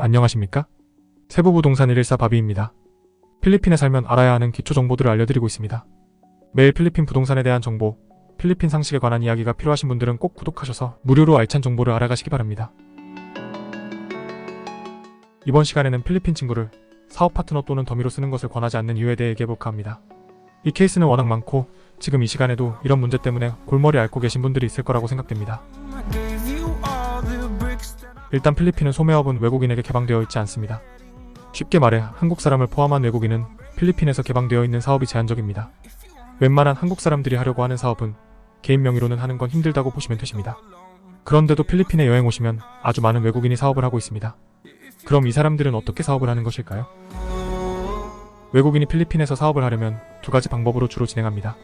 안녕하십니까? 세부부동산 114 바비입니다. 필리핀에 살면 알아야 하는 기초 정보들을 알려드리고 있습니다. 매일 필리핀 부동산에 대한 정보, 필리핀 상식에 관한 이야기가 필요하신 분들은 꼭 구독하셔서 무료로 알찬 정보를 알아가시기 바랍니다. 이번 시간에는 필리핀 친구를 사업 파트너 또는 더미로 쓰는 것을 권하지 않는 이유에 대해 얘기해볼까 합니다. 이 케이스는 워낙 많고 지금 이 시간에도 이런 문제 때문에 골머리 앓고 계신 분들이 있을 거라고 생각됩니다. 일단 필리핀은 소매업은 외국인에게 개방되어 있지 않습니다. 쉽게 말해 한국 사람을 포함한 외국인은 필리핀에서 개방되어 있는 사업이 제한적입니다. 웬만한 한국 사람들이 하려고 하는 사업은 개인 명의로는 하는 건 힘들다고 보시면 되십니다. 그런데도 필리핀에 여행 오시면 아주 많은 외국인이 사업을 하고 있습니다. 그럼 이 사람들은 어떻게 사업을 하는 것일까요? 외국인이 필리핀에서 사업을 하려면 두 가지 방법으로 주로 진행합니다.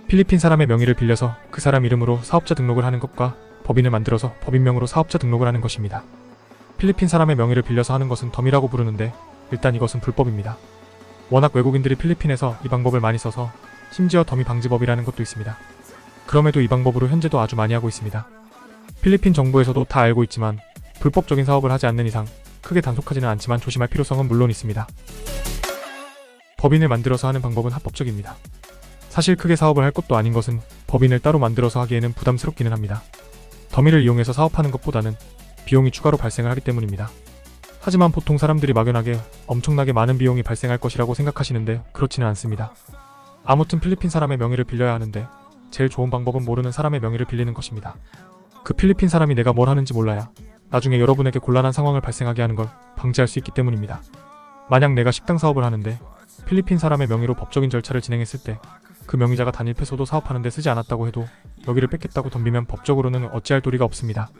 필리핀 사람의 명의를 빌려서 그 사람 이름으로 사업자 등록을 하는 것과 법인을 만들어서 법인명으로 사업자 등록을 하는 것입니다. 필리핀 사람의 명의를 빌려서 하는 것은 덤이라고 부르는데 일단 이것은 불법입니다. 워낙 외국인들이 필리핀에서 이 방법을 많이 써서 심지어 더미 방지법이라는 것도 있습니다. 그럼에도 이 방법으로 현재도 아주 많이 하고 있습니다. 필리핀 정부에서도 다 알고 있지만 불법적인 사업을 하지 않는 이상 크게 단속하지는 않지만 조심할 필요성은 물론 있습니다. 법인을 만들어서 하는 방법은 합법적입니다. 사실 크게 사업을 할 것도 아닌 것은 법인을 따로 만들어서 하기에는 부담스럽기는 합니다. 더미를 이용해서 사업하는 것보다는 비용이 추가로 발생을 하기 때문입니다. 하지만 보통 사람들이 막연하게 엄청나게 많은 비용이 발생할 것이라고 생각하시는데 그렇지는 않습니다. 아무튼 필리핀 사람의 명의를 빌려야 하는데 제일 좋은 방법은 모르는 사람의 명의를 빌리는 것입니다. 그 필리핀 사람이 내가 뭘 하는지 몰라야 나중에 여러분에게 곤란한 상황을 발생하게 하는 걸 방지할 수 있기 때문입니다. 만약 내가 식당 사업을 하는데 필리핀 사람의 명의로 법적인 절차를 진행했을 때 그 명의자가 단일패소도 사업하는데 쓰지 않았다고 해도 여기를 뺏겠다고 덤비면 법적으로는 어찌할 도리가 없습니다.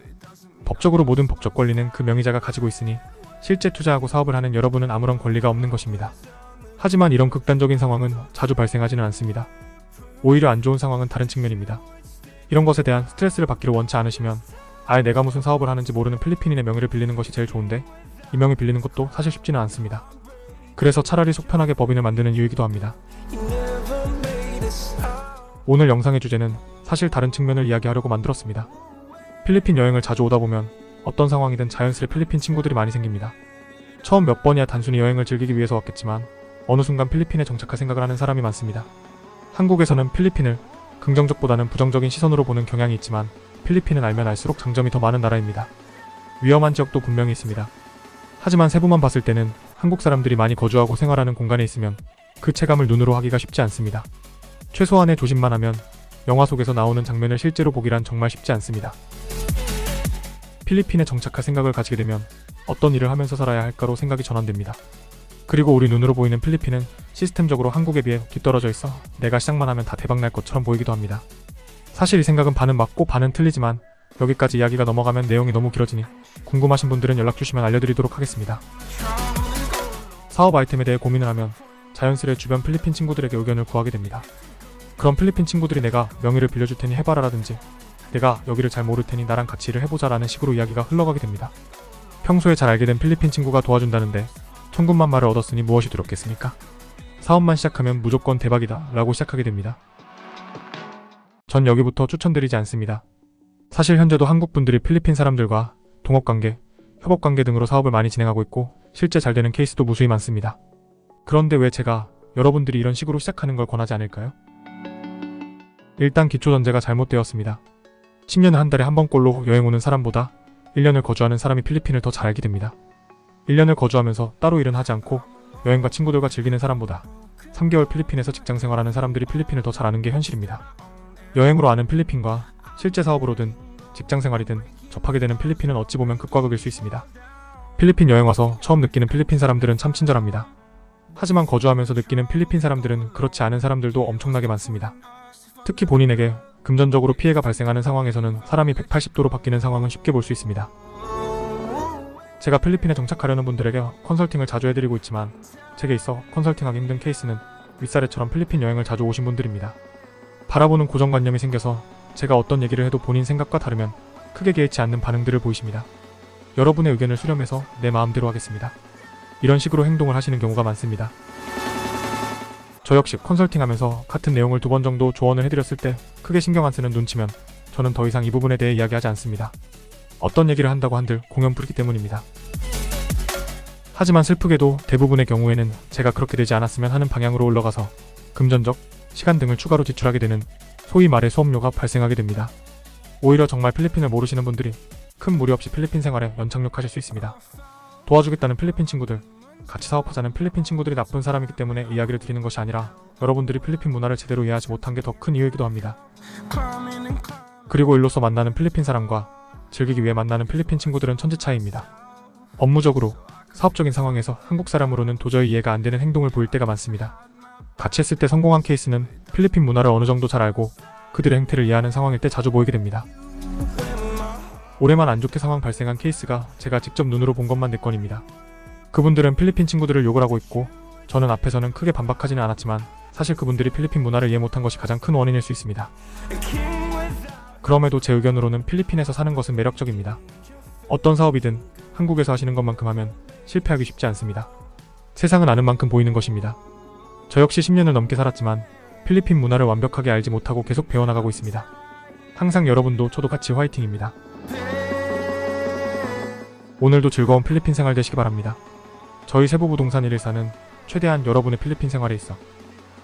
법적으로 모든 법적 권리는 그 명의자가 가지고 있으니 실제 투자하고 사업을 하는 여러분은 아무런 권리가 없는 것입니다. 하지만 이런 극단적인 상황은 자주 발생하지는 않습니다. 오히려 안 좋은 상황은 다른 측면입니다. 이런 것에 대한 스트레스를 받기를 원치 않으시면 아예 내가 무슨 사업을 하는지 모르는 필리핀인의 명의를 빌리는 것이 제일 좋은데 이 명의 빌리는 것도 사실 쉽지는 않습니다. 그래서 차라리 속 편하게 법인을 만드는 이유이기도 합니다. 오늘 영상의 주제는 사실 다른 측면을 이야기하려고 만들었습니다. 필리핀 여행을 자주 오다 보면 어떤 상황이든 자연스레 필리핀 친구들이 많이 생깁니다. 처음 몇 번이야 단순히 여행을 즐기기 위해서 왔겠지만 어느 순간 필리핀에 정착할 생각을 하는 사람이 많습니다. 한국에서는 필리핀을 긍정적보다는 부정적인 시선으로 보는 경향이 있지만 필리핀은 알면 알수록 장점이 더 많은 나라입니다. 위험한 지역도 분명히 있습니다. 하지만 세부만 봤을 때는 한국 사람들이 많이 거주하고 생활하는 공간에 있으면 그 체감을 눈으로 하기가 쉽지 않습니다. 최소한의 조심만 하면 영화 속에서 나오는 장면을 실제로 보기란 정말 쉽지 않습니다. 필리핀에 정착할 생각을 가지게 되면 어떤 일을 하면서 살아야 할까로 생각이 전환됩니다. 그리고 우리 눈으로 보이는 필리핀은 시스템적으로 한국에 비해 뒤떨어져 있어 내가 시작만 하면 다 대박날 것처럼 보이기도 합니다. 사실 이 생각은 반은 맞고 반은 틀리지만 여기까지 이야기가 넘어가면 내용이 너무 길어지니 궁금하신 분들은 연락주시면 알려드리도록 하겠습니다. 사업 아이템에 대해 고민을 하면 자연스레 주변 필리핀 친구들에게 의견을 구하게 됩니다. 그럼 필리핀 친구들이 내가 명의를 빌려줄 테니 해봐라 라든지 내가 여기를 잘 모를 테니 나랑 같이 일을 해보자 라는 식으로 이야기가 흘러가게 됩니다. 평소에 잘 알게 된 필리핀 친구가 도와준다는데 천군만마를 얻었으니 무엇이 두렵겠습니까? 사업만 시작하면 무조건 대박이다 라고 시작하게 됩니다. 전 여기부터 추천드리지 않습니다. 사실 현재도 한국 분들이 필리핀 사람들과 동업관계, 협업관계 등으로 사업을 많이 진행하고 있고 실제 잘 되는 케이스도 무수히 많습니다. 그런데 왜 제가 여러분들이 이런 식으로 시작하는 걸 권하지 않을까요? 일단 기초 전제가 잘못되었습니다. 10년에 한 달에 한 번꼴로 여행 오는 사람보다 1년을 거주하는 사람이 필리핀을 더 잘 알게 됩니다. 1년을 거주하면서 따로 일은 하지 않고 여행과 친구들과 즐기는 사람보다 3개월 필리핀에서 직장 생활하는 사람들이 필리핀을 더 잘 아는 게 현실입니다. 여행으로 아는 필리핀과 실제 사업으로든 직장 생활이든 접하게 되는 필리핀은 어찌 보면 극과 극일 수 있습니다. 필리핀 여행 와서 처음 느끼는 필리핀 사람들은 참 친절합니다. 하지만 거주하면서 느끼는 필리핀 사람들은 그렇지 않은 사람들도 엄청나게 많습니다. 특히 본인에게 금전적으로 피해가 발생하는 상황에서는 사람이 180도로 바뀌는 상황은 쉽게 볼 수 있습니다. 제가 필리핀에 정착하려는 분들에게 컨설팅을 자주 해드리고 있지만 제게 있어 컨설팅하기 힘든 케이스는 윗사례처럼 필리핀 여행을 자주 오신 분들입니다. 바라보는 고정관념이 생겨서 제가 어떤 얘기를 해도 본인 생각과 다르면 크게 개의치 않는 반응들을 보이십니다. 여러분의 의견을 수렴해서 내 마음대로 하겠습니다. 이런 식으로 행동을 하시는 경우가 많습니다. 저 역시 컨설팅하면서 같은 내용을 2번 정도 조언을 해드렸을 때 크게 신경 안 쓰는 눈치면 저는 더 이상 이 부분에 대해 이야기하지 않습니다. 어떤 얘기를 한다고 한들 공연 부르기 때문입니다. 하지만 슬프게도 대부분의 경우에는 제가 그렇게 되지 않았으면 하는 방향으로 올라가서 금전적, 시간 등을 추가로 지출하게 되는 소위 말해 수업료가 발생하게 됩니다. 오히려 정말 필리핀을 모르시는 분들이 큰 무리 없이 필리핀 생활에 연착륙하실 수 있습니다. 도와주겠다는 필리핀 친구들, 같이 사업하자는 필리핀 친구들이 나쁜 사람이기 때문에 이야기를 드리는 것이 아니라 여러분들이 필리핀 문화를 제대로 이해하지 못한 게 더 큰 이유이기도 합니다. 그리고 일로서 만나는 필리핀 사람과 즐기기 위해 만나는 필리핀 친구들은 천지 차이입니다. 업무적으로, 사업적인 상황에서 한국 사람으로는 도저히 이해가 안 되는 행동을 보일 때가 많습니다. 같이 했을 때 성공한 케이스는 필리핀 문화를 어느 정도 잘 알고 그들의 행태를 이해하는 상황일 때 자주 보이게 됩니다. 올해만 안 좋게 상황 발생한 케이스가 제가 직접 눈으로 본 것만 4건입니다. 그분들은 필리핀 친구들을 욕을 하고 있고 저는 앞에서는 크게 반박하지는 않았지만 사실 그분들이 필리핀 문화를 이해 못한 것이 가장 큰 원인일 수 있습니다. 그럼에도 제 의견으로는 필리핀에서 사는 것은 매력적입니다. 어떤 사업이든 한국에서 하시는 것만큼 하면 실패하기 쉽지 않습니다. 세상은 아는 만큼 보이는 것입니다. 저 역시 10년을 넘게 살았지만 필리핀 문화를 완벽하게 알지 못하고 계속 배워나가고 있습니다. 항상 여러분도 저도 같이 화이팅입니다. 오늘도 즐거운 필리핀 생활 되시기 바랍니다. 저희 세부부동산 114는 최대한 여러분의 필리핀 생활에 있어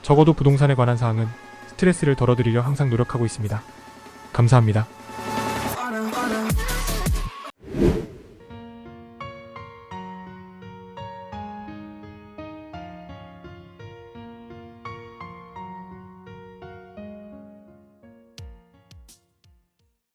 적어도 부동산에 관한 사항은 스트레스를 덜어드리려 항상 노력하고 있습니다. 감사합니다.